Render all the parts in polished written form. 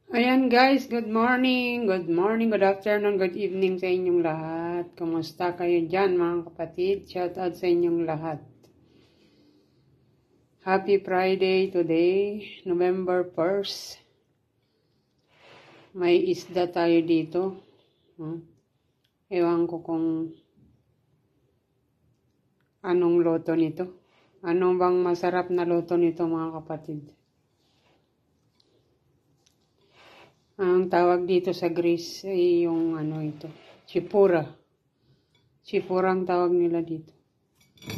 Ayan guys, good morning, good afternoon, good evening sa inyong lahat. Kumusta kayo dyan mga kapatid? Shout out sa inyong lahat. Happy Friday today, November 1st. May isda tayo dito. Ewan ko kung anong loto nito. Anong bang masarap na loto nito mga kapatid? Ang tawag dito sa Greece ay yung ito, chipura. Chipura ang tawag nila dito.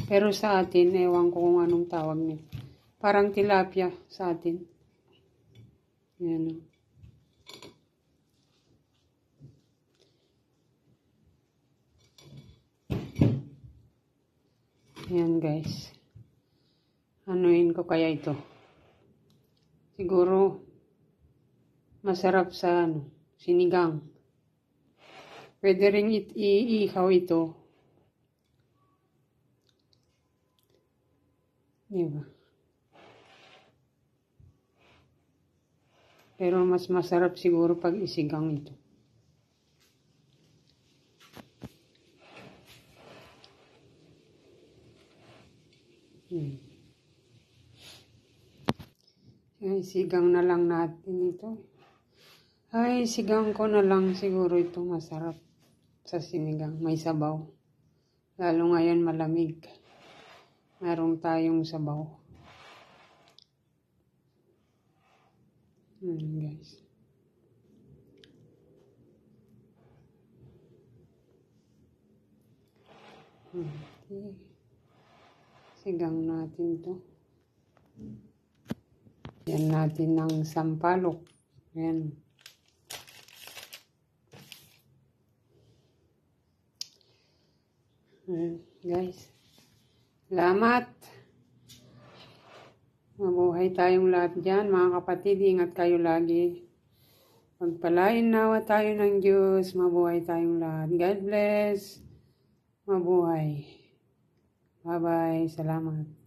Pero sa atin, ewan ko kung anong tawag nila. Parang tilapia sa atin. Yan o. Yan guys. Anuin ko kaya ito? Siguro masarap sa sinigang. Pwede rin iihaw ito. Diba? Pero mas masarap siguro pag isigang ito. Sigang na lang natin ito. Ay, sigang ko na lang siguro ito masarap sa sinigang. May sabaw. Lalo ngayon malamig. Meron tayong sabaw. Guys. Okay. Sigang natin to. Yan natin ng sampalok. Yan. Guys, salamat. Mabuhay tayong lahat dyan, mga kapatid. Ingat kayo lagi. Pagpalain nawa tayo ng Diyos. Mabuhay tayong lahat. God bless. Mabuhay. Bye-bye. Salamat.